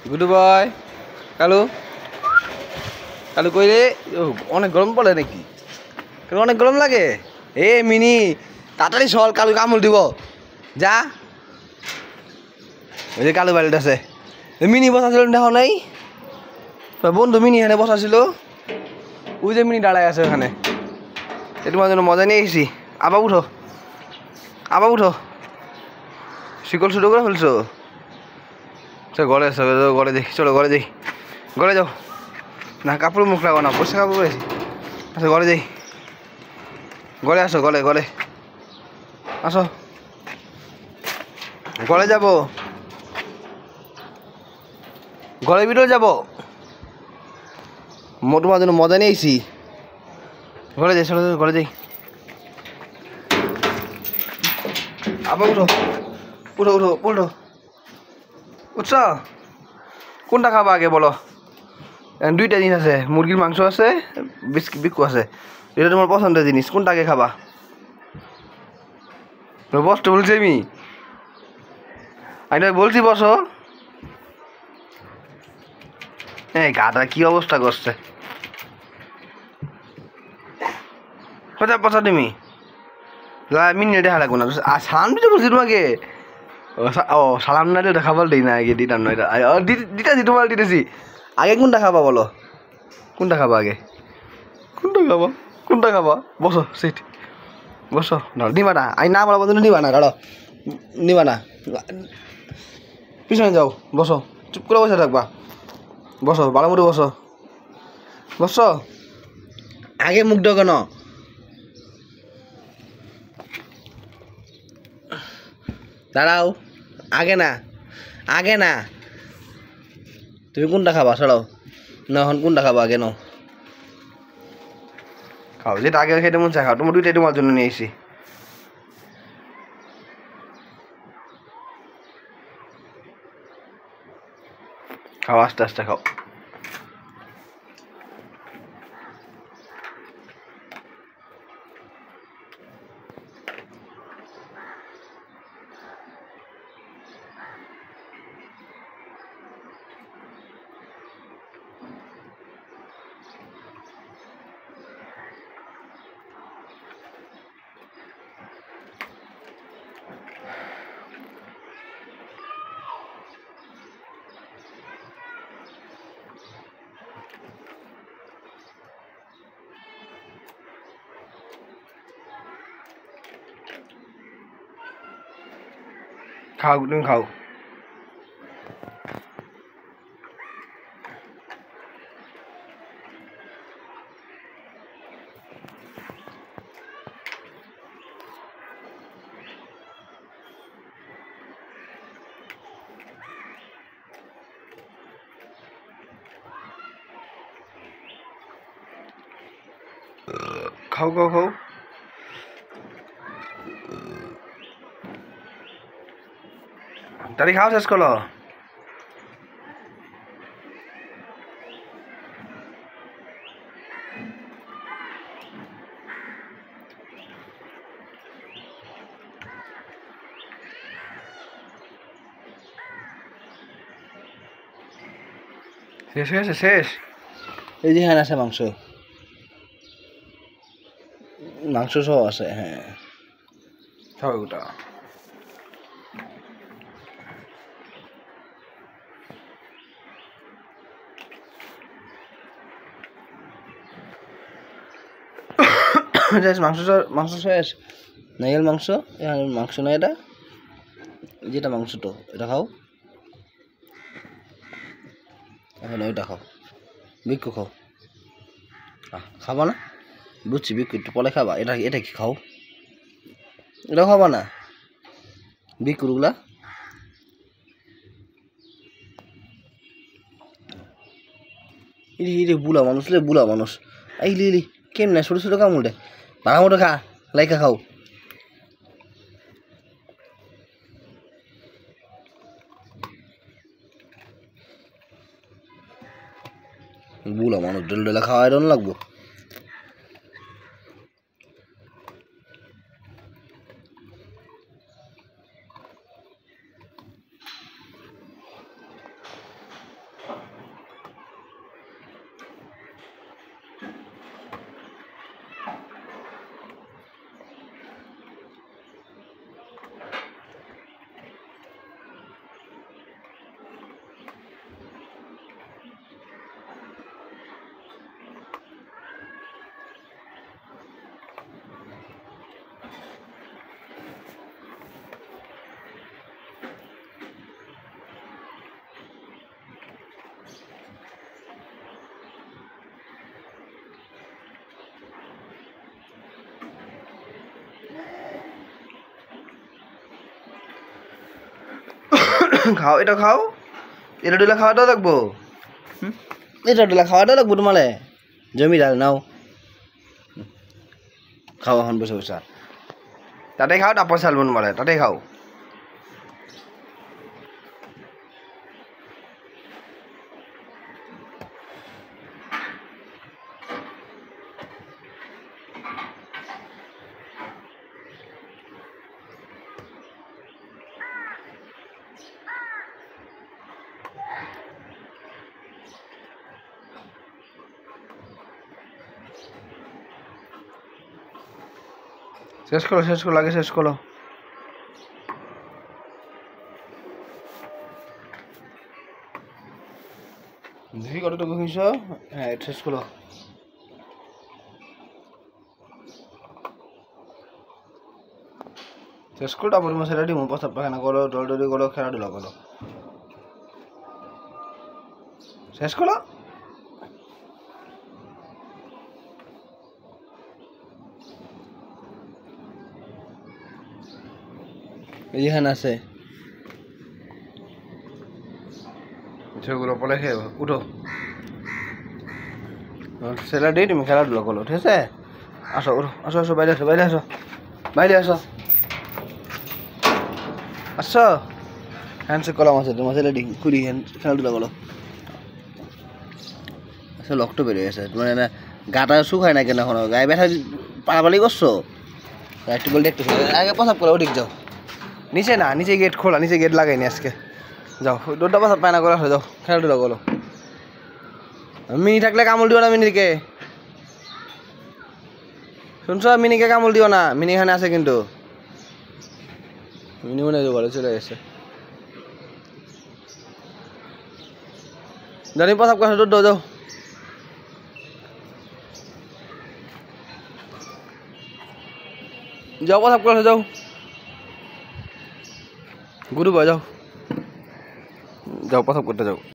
good boy Kalu Kalu কই রে অনেক গরম পড়ে নাকি অনেক গরম লাগে এ মিনি তাড়াতাড়ি চল কালু কামড় দিব যা ওই যে কালু বাড়িতে আছে মিনি বসাছিল দেখো নাই বন্ধু মিনি এখানে বসাছিল ওই যে মিনি দাঁড়ায় আছে ওখানে তোমার জন্য মজা নিয়ে এসেছি আবার উঠো শিকল শুরু করে ফেলছো ঘরে আসো ঘরে দেখি চলো ঘরে যাই ঘরে যাও না কাপড় মুখ লাগো না পয়সা কাপড় পরেছি আচ্ছা ঘরে যাই ঘরে আসো ঘরে আসো ঘরে যাবো ঘরের ভিতরে যাবো তোমার জন্য মজা নিয়েছি ঘরে যাই চলো ঘরে যাই আবার উঠো উঠছ কোনটা খাবা আগে বলো দুইটা জিনিস আছে মুরগির মাংস আছে বিক্কু আছে এটা তোমার পছন্দের জিনিস কোনটা আগে খাবা বসতে বলছি আমি বলছি বসো এই গাটা কি অবস্থা করছে কোথায় পচা তুমি মিনিটে দেখা লাগবো না সালাম দিতে বলছি তোমাকে ও সালাম না দিলে খাবার দিই না আগে দিতাম না দিতেছি তোমার দিতেছি আগে কোনটা খাবা বলো কোনটা খাবা আগে কোনটা খাবা বসো সিট বসো নিবা না আমি না বলা বন্ধু নিবা না দাঁড়ো নিবা না পিছনে যাও বসো চুপ করে বসে থাকবা বসো ভালো মতো বসো আগে মুখ দাও কেন দাঁড়াও আগে না তুমি কোনটা খাবা সরাও না এখন কোনটা খাবা আগে নাও খাও যেটা আগে খেতে মন চায় খাও তোমার দুইটাই তোমার জন্য নিয়ে এসেছি খাও আস্তে আস্তে খাও খাও তুমি খাও খাও তাড়ি খাও শেষ করো শেষ এই যে হ্যাঁ আছে মাংস সহ আছে হ্যাঁ খাও ওটা মাংস শেষ নাইয়ের মাংস না এটা যেটা মাংস তো এটা খাও এখন ওইটা খাও বিক্কু খাও খাবা না বুঝছি বিক্কু একটু পরে খাবা এটা কি খাও এটা খাবা না বিক্কুরগুলা বুলা মানুষ এই কেমনে ছোট কামড়ে ভাড়া মতো খা লাইকা খাও বুলা মানুষ ডেলা খাওয়াই দন লাগবো খাও এটা খাও এটা ডুলা খাওয়াটাও লাগবো এটা ডুলা খাওয়াটাও লাগবো তোমালে জমিদার নাও খাও এখন বসে বসে তাতে খাও তারপর চালবো তোমালে তাতে খাও শেষ করো আগে শেষ করো দেখি কতটুকু হইছ হ্যাঁ শেষ করো শেষ করো তারপর তোমার সেটা ডিমো প্রস্তাব পাখানা করো দৌড়ি করো খেলাধুলা করো শেষ করো এইখানে আছে সেগুলো পরে খেয়ে উঠো সেটা দিয়ে তুমি খেলাধুলা করো ঠিক আছে আসো উঠো আসো বাইরে আসো আসো হ্যান্ডশেক কলাম আছে তোমার ছেলে খুঁড়ি খেলাধুলা করো আচ্ছা লকটো বেরিয়ে গেছে মানে না গাটা শুকায় না কেন এখনো গায়ে ব্যথা পালাপালি করছো একটু বলতে একটু আগে প্রসাব করো ওদিক যাও নিচে গেট খোলা নিচে গেট লাগাইনি আজকে যাও দৌড়টা প্রসাব পায়না করে আসো যাও খেলাধুলা করো মিনি থাকলে কামড় দিও না মিনিকে শুনছ মিনিকে কামড় দিও না মিনি এখানে আছে কিন্তু মিনি মনে হয় ঘরে চলে গেছে জানি প্রসাব করে দৌড় যাও যাও প্রসাব করে যাও গুরু ভাই যাও প্রসাব করতে যাও